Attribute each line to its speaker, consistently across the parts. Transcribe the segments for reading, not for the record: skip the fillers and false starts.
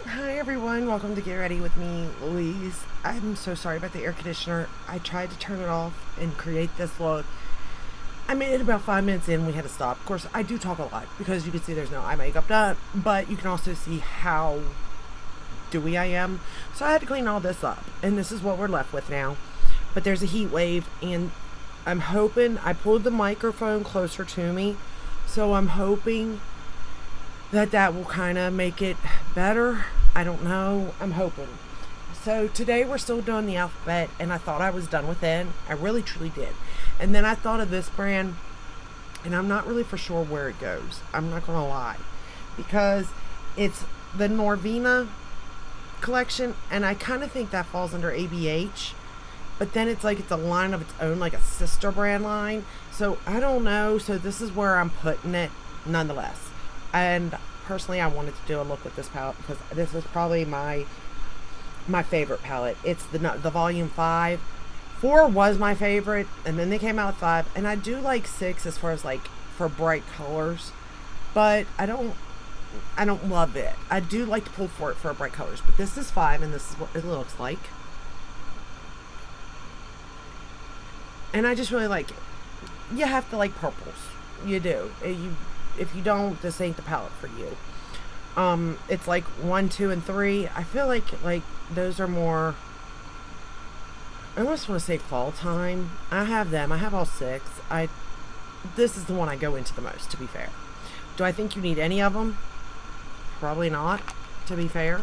Speaker 1: Hi everyone, welcome to Get Ready with me, Louise. I'm so sorry about the air conditioner. I tried to turn it off and create this look. I made it about 5 minutes in, we had to stop. Of course, I do talk a lot because you can see there's no eye makeup done, but you can also see how dewy I am. So I had to clean all this up, and this is what we're left with now. But there's a heat wave, and I'm hoping I pulled the microphone closer to me, so I'm hoping that will kind of make it better. I don't know. I'm hoping. So today we're still doing the alphabet, and I thought I was done with it. I really truly did. And then I thought of this brand, and I'm not really for sure where it goes. I'm not going to lie. Because it's the Norvina collection, and I kind of think that falls under ABH. But then it's like it's a line of its own, like a sister brand line. So I don't know. So this is where I'm putting it nonetheless. And personally, I wanted to do a look with this palette because this is probably my favorite palette. It's the volume 5. 4 was my favorite, and then they came out with 5, and I do like 6 as far as like for bright colors, but I don't love it. I do like to pull for it for bright colors, but this is 5, and this is what it looks like, and I just really like it. You have to like purples. You do. If you don't, this ain't the palette for you. It's like 1, 2, and 3. I feel like those are more. I almost want to say fall time. I have them. I have all 6. This is the one I go into the most, to be fair. Do I think you need any of them? Probably not, to be fair.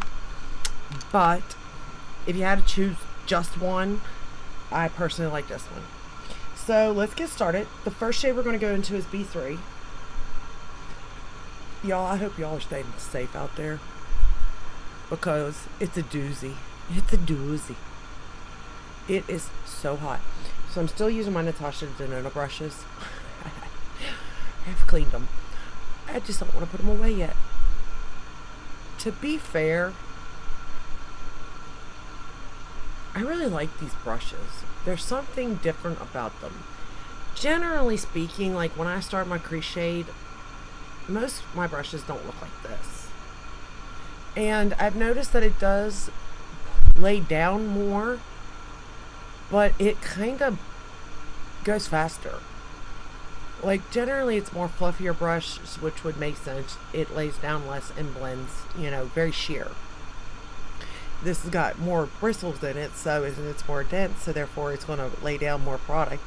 Speaker 1: But if you had to choose just one, I personally like this one. So let's get started. The first shade we're going to go into is B3. Y'all, I hope y'all are staying safe out there because it's a doozy. It's a doozy. It is so hot. So I'm still using my Natasha Denona brushes. I have cleaned them. I just don't want to put them away yet. To be fair, I really like these brushes. There's something different about them. Generally speaking, like when I start my crease shade, most of my brushes don't look like this. And I've noticed that it does lay down more, but it kind of goes faster. Like generally it's more fluffier brush, which would make sense. It lays down less and blends, very sheer. This has got more bristles in it, so it's more dense, so therefore it's going to lay down more product.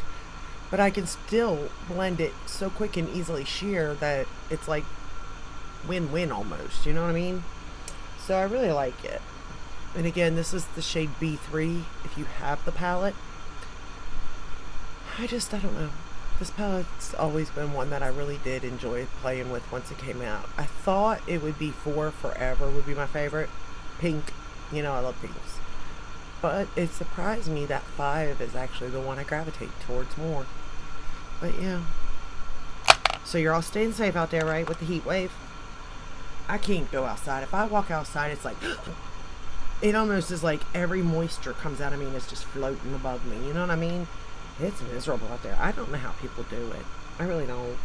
Speaker 1: But I can still blend it so quick and easily sheer that it's like win-win almost, you know what I mean? So I really like it. And again, this is the shade B3 if you have the palette. I don't know. This palette's always been one that I really did enjoy playing with once it came out. I thought it would be 4 forever would be my favorite. Pink. I love pinks. But it surprised me that 5 is actually the one I gravitate towards more. But yeah. So you're all staying safe out there, right? With the heat wave. I can't go outside. If I walk outside, it's like it almost is like every moisture comes out of me and it's just floating above me. You know what I mean? It's miserable out there. I don't know how people do it. I really don't.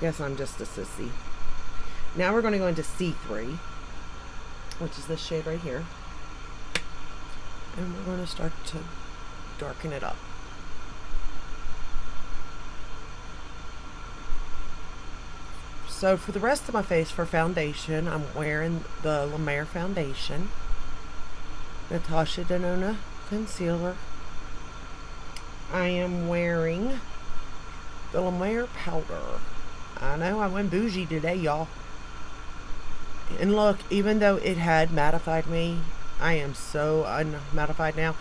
Speaker 1: Guess I'm just a sissy. Now we're going to go into C3, which is this shade right here. And we're going to start to darken it up. So for the rest of my face, for foundation, I'm wearing the La Mer foundation, Natasha Denona concealer. I am wearing the La Mer powder. I know I went bougie today, y'all. And look, even though it had mattified me, I am so unmattified now.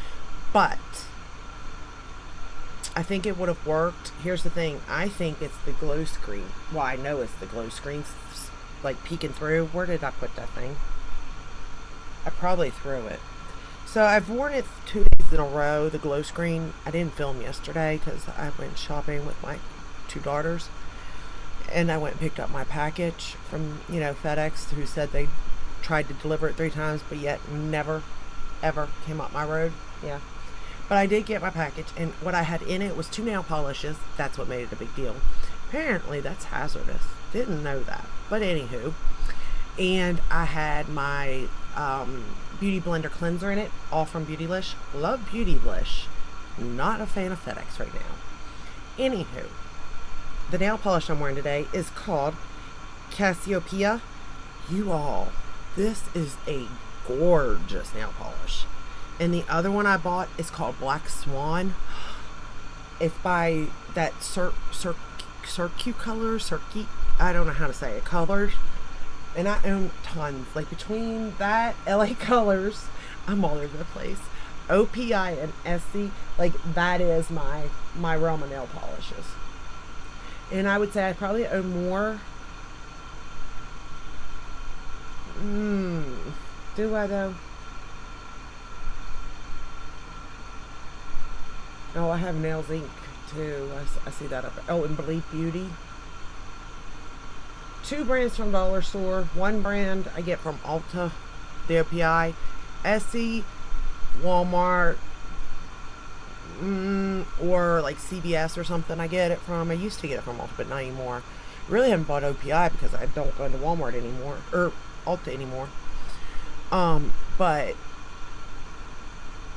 Speaker 1: But I think it would have worked. Here's the thing. I think it's the glow screen. Well, I know it's the glow screen, like peeking through. Where did I put that thing? I probably threw it. So I've worn it 2 days in a row, the glow screen. I didn't film yesterday because I went shopping with my 2 daughters. And I went and picked up my package from, FedEx, who said they tried to deliver it 3 times, but yet never, ever came up my road. Yeah. But I did get my package, and what I had in it was 2 nail polishes. That's what made it a big deal. Apparently, that's hazardous. Didn't know that. But anywho. And I had my Beauty Blender cleanser in it, all from Beautylish. Love Beautylish. Not a fan of FedEx right now. Anywho, the nail polish I'm wearing today is called Cassiopeia. You all, this is a gorgeous nail polish. And the other one I bought is called Black Swan. It's by that Circu Colors, I don't know how to say it, Colors. And I own tons. Like between that, LA Colors, I'm all over the place. OPI and SC, like that is my realm of nail polishes. And I would say I probably own more. Do I though? Oh, I have Nails Inc. too. I see that up. Oh, and Believe Beauty. 2 brands from Dollar Store. 1 brand I get from Ulta, the OPI. Essie, Walmart, or like CVS or something. I get it from. I used to get it from Ulta, but not anymore. Really haven't bought OPI because I don't go into Walmart anymore or Ulta anymore. But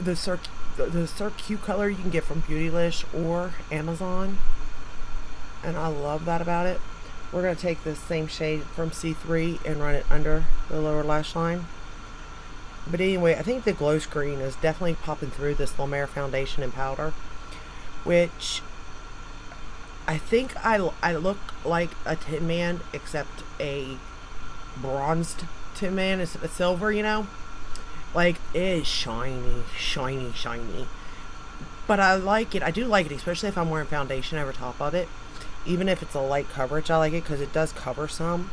Speaker 1: the Circu color you can get from Beautylish or Amazon, and I love that about it. We're going to take this same shade from C3 and run it under the lower lash line. But anyway, I think the glow screen is definitely popping through this La Mer foundation and powder, which I think I look like a Tin Man, except a bronzed Tin Man instead of silver, you know? Like, it is shiny, shiny, shiny. But I like it. I do like it, especially if I'm wearing foundation over top of it. Even if it's a light coverage, I like it because it does cover some.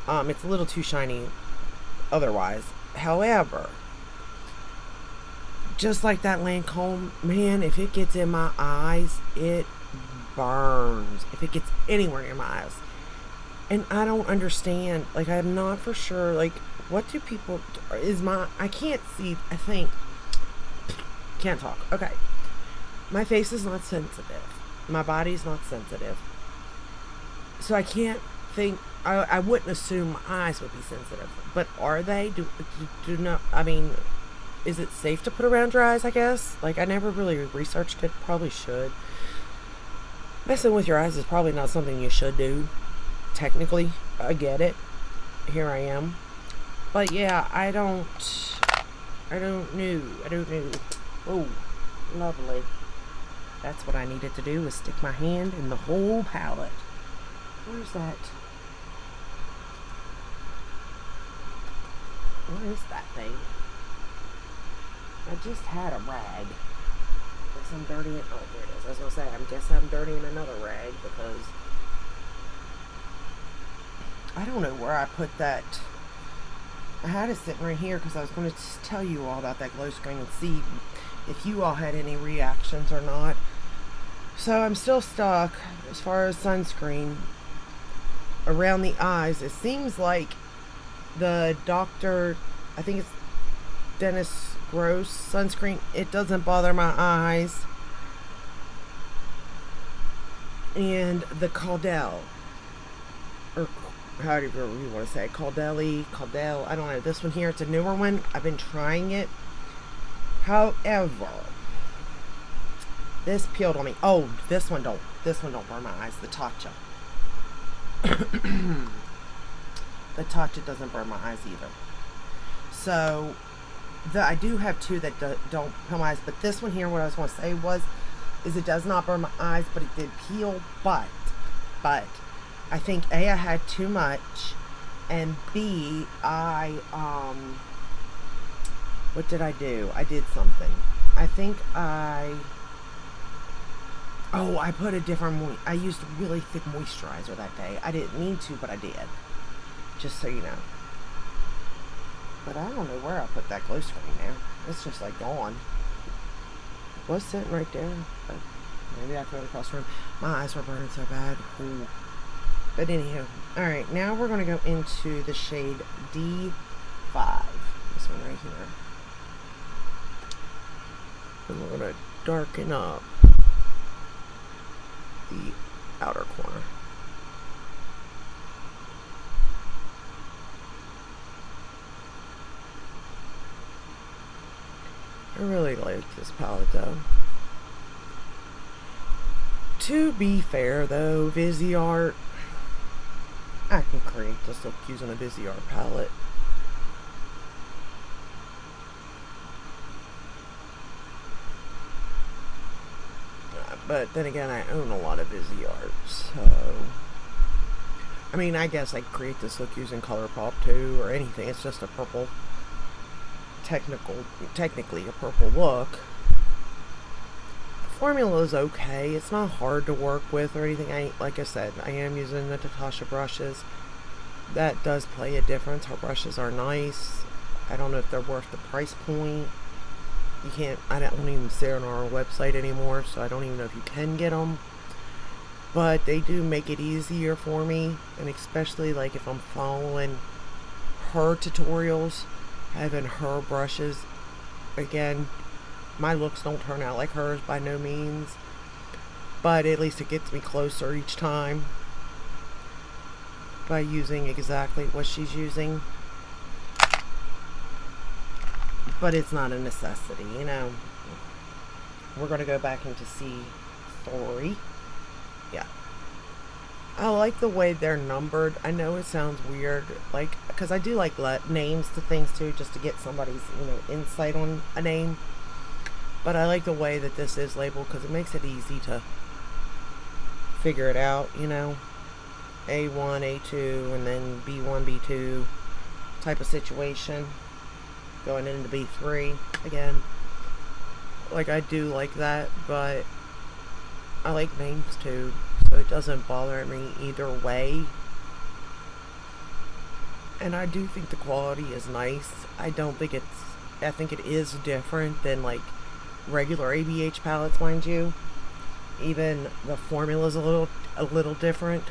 Speaker 1: It's a little too shiny otherwise. However, just like that Lancome, man, if it gets in my eyes, it burns. If it gets anywhere near my eyes. And I don't understand. Like, I'm not for sure. Like, what do people... I can't see... I think... Can't talk. Okay. My face is not sensitive. My body's not sensitive. So I can't think... I wouldn't assume my eyes would be sensitive. But are they? Do not... I mean... Is it safe to put around your eyes, I guess? Like, I never really researched it. Probably should. Messing with your eyes is probably not something you should do. Technically. I get it. Here I am. But yeah, I don't know. Oh, lovely. That's what I needed to do, was stick my hand in the whole palette. Where's that? What is that thing? I just had a rag. Guess I'm dirtying. Oh, there it is. I was gonna say, I guess I'm dirtying another rag because I don't know where I put that. I had it sitting right here because I was going to tell you all about that glow screen and see if you all had any reactions or not. So I'm still stuck as far as sunscreen around the eyes. It seems like the Dr. I think it's Dennis Gross sunscreen. It doesn't bother my eyes. And the Caudalie, or however you want to say it, Caudalie, I don't know. This one here, it's a newer one. I've been trying it. However, this peeled on me. Oh, this one don't burn my eyes. The Tatcha. The Tatcha doesn't burn my eyes either. So, I do have 2 that don't burn my eyes. But this one here, what I was going to say is it does not burn my eyes, but it did peel. But I think A, I had too much, and B, what did I do? I did something. I think I put a different I used really thick moisturizer that day. I didn't mean to, but I did. Just so you know. But I don't know where I put that glow screen now. It's just like gone. It was sitting right there, but maybe I threw it across the room. My eyes were burning so bad. Ooh. But anywho, alright, now we're going to go into the shade D5. This one right here. And we're going to darken up the outer corner. I really like this palette though. To be fair though, Viseart, I can create this look using a Viseart palette. But then again, I own a lot of Viseart, so I mean, I guess I could create this look using ColourPop too, or anything. It's just a purple, technically a purple look. The formula is okay. It's not hard to work with or anything. Like I said, I am using the Natasha brushes. That does play a difference. Her brushes are nice. I don't know if they're worth the price point. You can't, I don't even see on our website anymore, so I don't even know if you can get them. But they do make it easier for me, and especially like if I'm following her tutorials, having her brushes. Again, my looks don't turn out like hers by no means, but at least it gets me closer each time by using exactly what she's using. But it's not a necessity, you know. We're going to go back into C3. Yeah. I like the way they're numbered. I know it sounds weird, like, because I do like names to things too, just to get somebody's, you know, insight on a name. But I like the way that this is labeled because it makes it easy to figure it out, you know. A1, A2, and then B1, B2 type of situation. Going into B3 again. Like, I do like that, but I like names too, so it doesn't bother me either way. And I do think the quality is nice. I think it is different than like regular ABH palettes, mind you. Even the formula's a little different.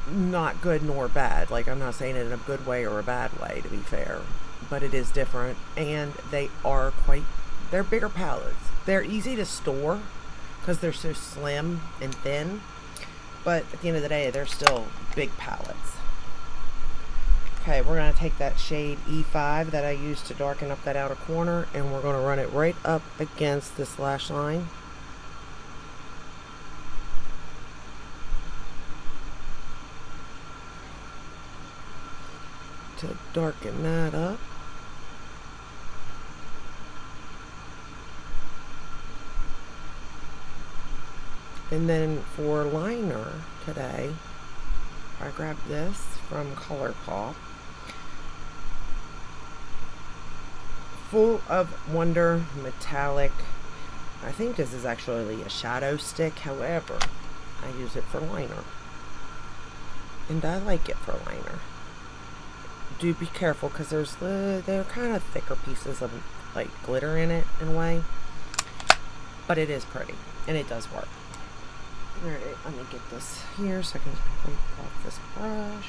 Speaker 1: Not good nor bad. Like, I'm not saying it in a good way or a bad way, to be fair, but it is different, and they're bigger palettes. They're easy to store because they're so slim and thin, but at the end of the day, they're still big palettes. Okay, we're going to take that shade E5 that I used to darken up that outer corner, and we're going to run it right up against this lash line. To darken that up. And then for liner today, I grabbed this from ColourPop. Full of Wonder Metallic. I think this is actually a shadow stick, however, I use it for liner. And I like it for liner. Do be careful because they're kind of thicker pieces of like glitter in it in a way, but it is pretty and it does work. Alright, let me get this here so I can wipe off this brush.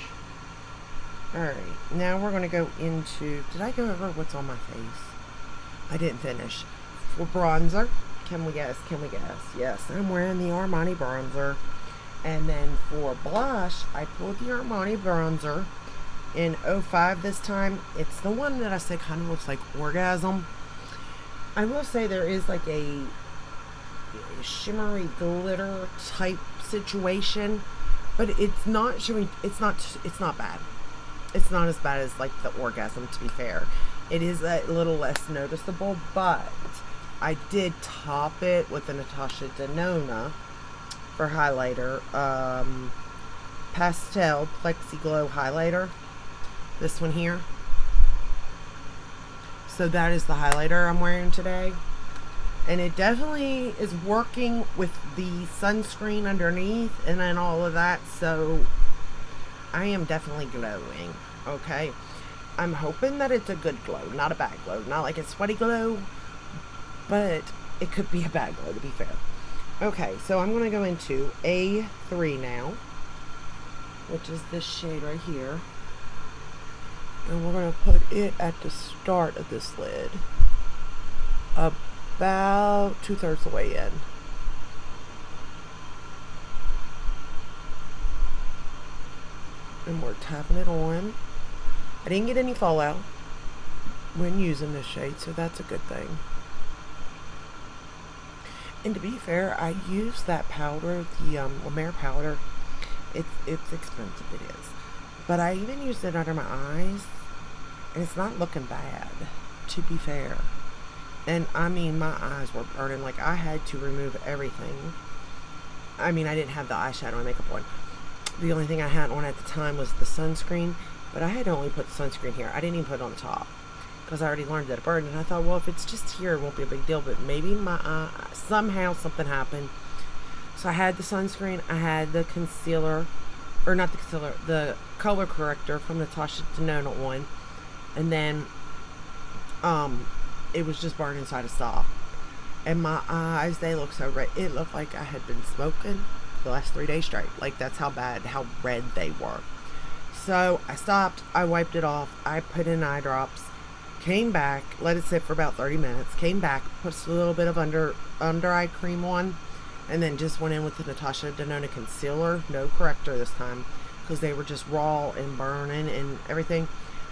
Speaker 1: Alright, now we're going to go into, did I go over what's on my face? I didn't finish. For bronzer, can we guess? Yes, I'm wearing the Armani bronzer. And then for blush, I pulled the Armani bronzer in 05 this time. It's the one that I say kind of looks like Orgasm. I will say there is like a shimmery glitter type situation, but it's not showing. It's not bad. It's not as bad as like the Orgasm, to be fair. It is a little less noticeable, but I did top it with the Natasha Denona for highlighter, pastel Plexi Glow highlighter. This one here. So that is the highlighter I'm wearing today. And it definitely is working with the sunscreen underneath and then all of that. So I am definitely glowing. Okay. I'm hoping that it's a good glow, not a bad glow. Not like a sweaty glow, but it could be a bad glow, to be fair. Okay, so I'm going to go into A3 now, which is this shade right here. And we're going to put it at the start of this lid, about 2/3 the way in. And we're tapping it on. I didn't get any fallout, when using this shade, so that's a good thing. And to be fair, I use that powder, the La Mer powder. It's expensive, it is. But I even used it under my eyes, and it's not looking bad, to be fair. And I mean, my eyes were burning. Like, I had to remove everything. I mean, I didn't have the eyeshadow and makeup on. The only thing I had on at the time was the sunscreen, but I had only put the sunscreen here. I didn't even put it on the top because I already learned that it burned. And I thought, well, if it's just here, it won't be a big deal. But maybe my eye, somehow something happened. So I had the sunscreen, I had the concealer, or not the concealer, the color corrector from Natasha Denona one, and then it was just burning, so I had to stop. And my eyes, they look so red. It looked like I had been smoking the last 3 days straight. Like, that's how bad, how red they were. So I stopped, I wiped it off, I put in eye drops, came back, let it sit for about 30 minutes, came back, put a little bit of under eye cream on, and then just went in with the Natasha Denona concealer, no corrector this time, because they were just raw and burning and everything.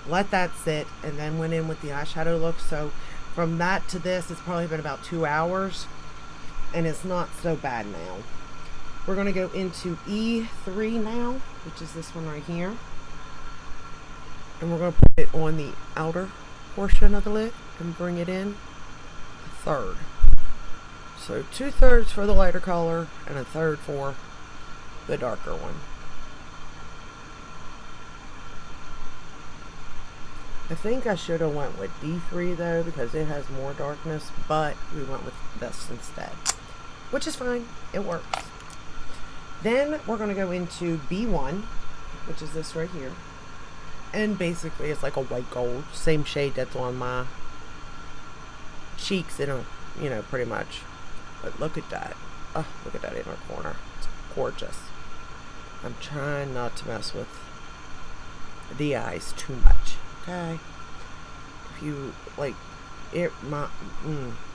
Speaker 1: Let that sit, and then went in with the eyeshadow look. So from that to this, it's probably been about 2 hours, and it's not so bad now. We're going to go into E3 now, which is this one right here. And we're going to put it on the outer portion of the lid and bring it in a third. So 2/3 for the lighter color and a third for the darker one. I think I should have went with D3 though, because it has more darkness, but we went with this instead, which is fine. It works. Then we're going to go into B1, which is this right here. And basically it's like a white gold, same shade that's on my cheeks, you know, pretty much. But look at that. Oh, look at that inner corner. It's gorgeous. I'm trying not to mess with the eyes too much. Okay? If you, like,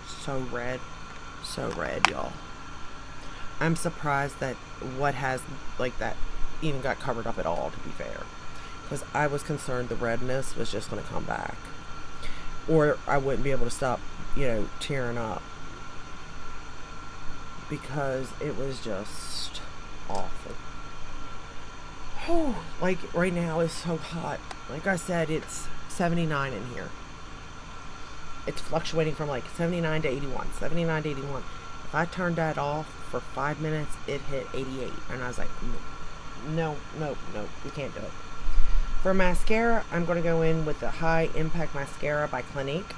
Speaker 1: so red. So red, y'all. I'm surprised that what has, like, that even got covered up at all, to be fair. Because I was concerned the redness was just going to come back. Or I wouldn't be able to stop, you know, tearing up. Because it was just awful. Oh, like right now it's so hot. Like I said, it's 79 in here. It's fluctuating from like 79 to 81. 79 to 81. If I turned that off for 5 minutes, it hit 88. And I was like, no, we can't do it. For mascara, I'm going to go in with the High Impact Mascara by Clinique.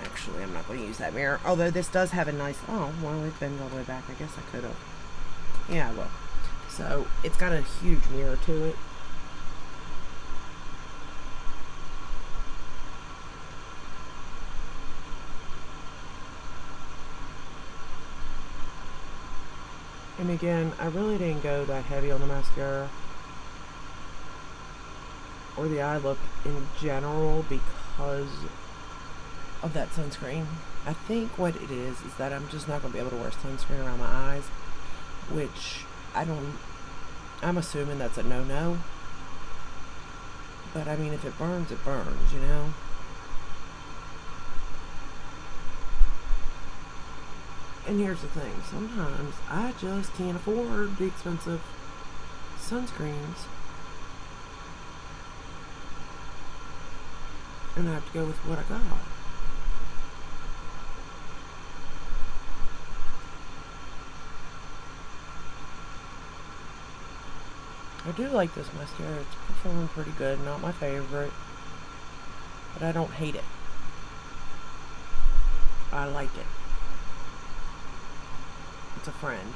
Speaker 1: Actually, I'm not going to use that mirror. Although this does have a nice... Oh, well, it bends all the way back. I guess I could have. Yeah, I will. So, it's got a huge mirror to it. And again, I really didn't go that heavy on the mascara. Or the eye look in general because of that sunscreen. I think what it is that I'm just not going to be able to wear sunscreen around my eyes, which I'm assuming that's a no-no. But I mean, if it burns, you know? And here's the thing, sometimes I just can't afford the expensive sunscreens. And I have to go with what I got. I do like this mascara. It's performing pretty good. Not my favorite. But I don't hate it. I like it. It's a friend.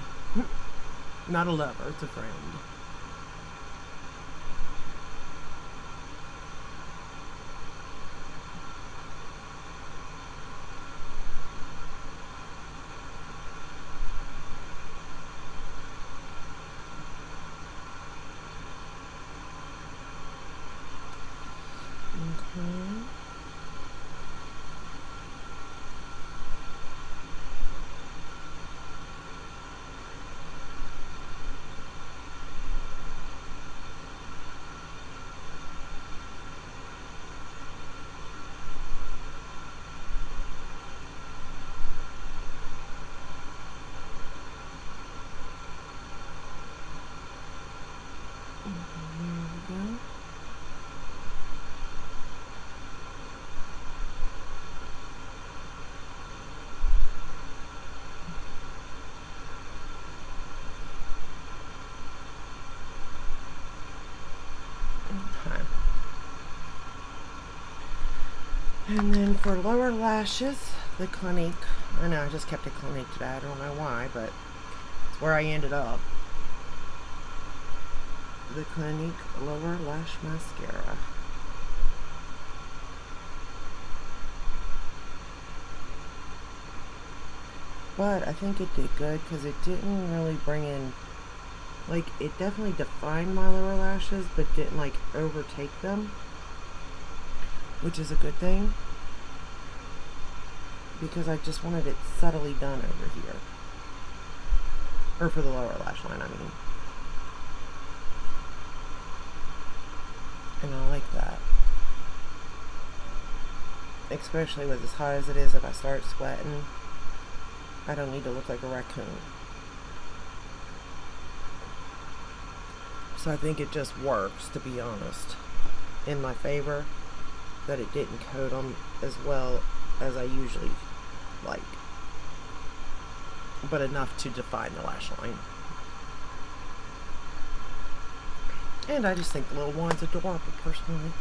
Speaker 1: Not a lover, it's a friend. Okay. And then for lower lashes, the Clinique. I know I just kept it Clinique today. I don't know why, but it's where I ended up. The Clinique Lower Lash Mascara. But I think it did good because it didn't really bring in, like, it definitely defined my lower lashes, but didn't, like, overtake them, which is a good thing because I just wanted it subtly done over here. Or for the lower lash line, I mean. And I like that. Especially with as hot as it is, if I start sweating, I don't need to look like a raccoon. So I think it just works, to be honest, in my favor, that it didn't coat them as well as I usually like, but enough to define the lash line. And I just think the little one's adorable, personally.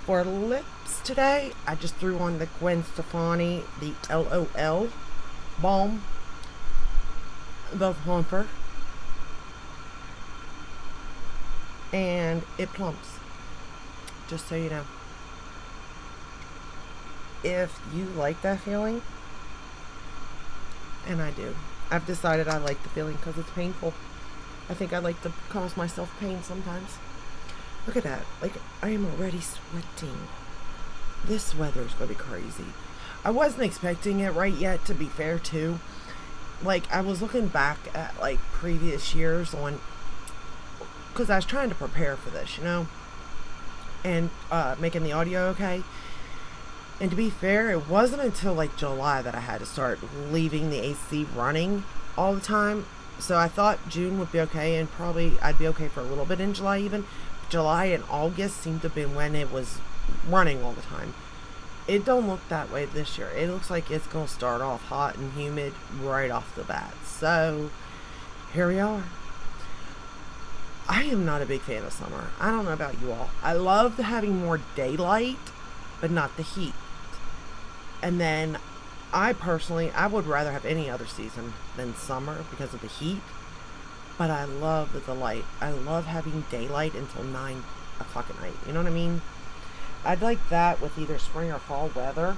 Speaker 1: For lips today, I just threw on the Gwen Stefani, the LOL Balm, the plumper, and it plumps, just so you know. If you like that feeling, and I do, I've decided I like the feeling because it's painful. I think I like to cause myself pain sometimes. Look at that. Like, I am already sweating. This weather is going to be crazy. I wasn't expecting it right yet, to be fair, too. Like, I was looking back at, like, previous years on, because I was trying to prepare for this, you know, and making the audio okay. And to be fair, it wasn't until, like, July that I had to start leaving the AC running all the time. So I thought June would be okay, and probably I'd be okay for a little bit in July even. July and August seemed to have been when it was running all the time. It don't look that way this year. It looks like it's going to start off hot and humid right off the bat. So, here we are. I am not a big fan of summer. I don't know about you all. I love having more daylight, but not the heat. And then, I would rather have any other season than summer because of the heat. But I love the light. I love having daylight until 9 o'clock at night. You know what I mean? I'd like that with either spring or fall weather.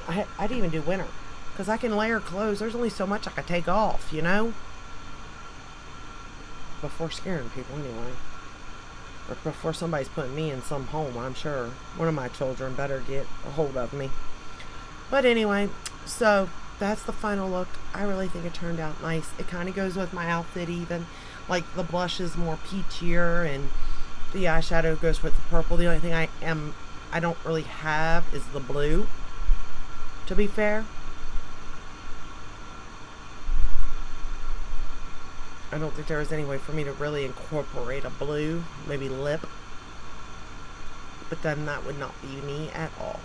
Speaker 1: I'd even do winter. Because I can layer clothes. There's only so much I can take off, you know? Before scaring people, anyway. Or before somebody's putting me in some home, I'm sure. One of my children better get a hold of me. But anyway, so that's the final look. I really think it turned out nice. It kind of goes with my outfit even. Like, the blush is more peachier and the eyeshadow goes with the purple. The only thing I don't really have is the blue, to be fair. I don't think there was any way for me to really incorporate a blue, maybe lip. But then that would not be me at all.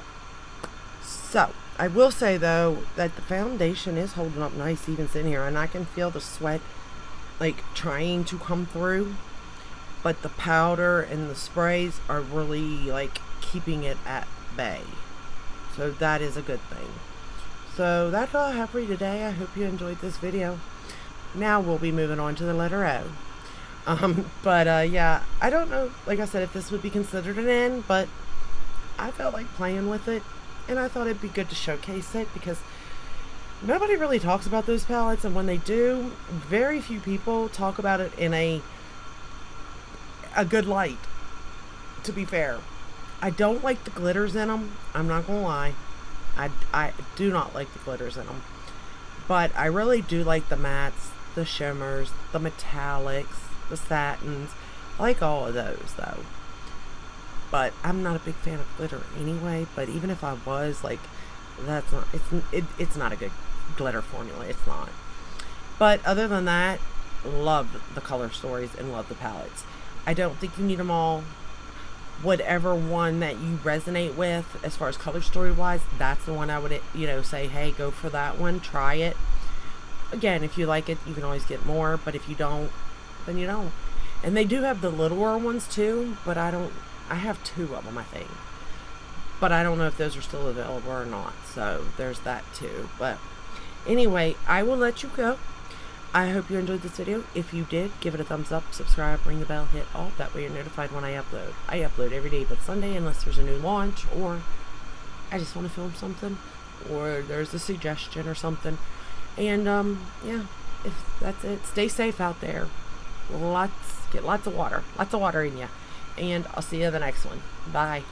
Speaker 1: So, I will say though that the foundation is holding up nice even sitting here, and I can feel the sweat like trying to come through, but the powder and the sprays are really like keeping it at bay. So that is a good thing. So that's all I have for you today. I hope you enjoyed this video. Now we'll be moving on to the letter O. Yeah, I don't know, like I said, if this would be considered an N, but I felt like playing with it, and I thought it'd be good to showcase it, because nobody really talks about those palettes, and when they do, very few people talk about it in a good light, to be fair. I don't like the glitters in them, I'm not gonna lie. I do not like the glitters in them. But I really do like the mattes, the shimmers, the metallics, the satins. I like all of those, though. But I'm not a big fan of glitter anyway. But even if I was, like, that's not, it's not a good glitter formula. It's not. But other than that, love the color stories and love the palettes. I don't think you need them all. Whatever one that you resonate with as far as color story wise, that's the one I would, say, hey, go for that one, try it. Again, if you like it, you can always get more, but if you don't, then you don't. And they do have the littler ones too, but I have two of them, I think. but I don't know if those are still available or not. So there's that too. But anyway, I will let you go. I hope you enjoyed this video. If you did, give it a thumbs up, subscribe, ring the bell, hit all. That way you're notified when I upload. I upload every day but Sunday unless there's a new launch, or I just want to film something, or there's a suggestion or something. And yeah, if that's it, stay safe out there. Get lots of water in you. And I'll see you in the next one. Bye.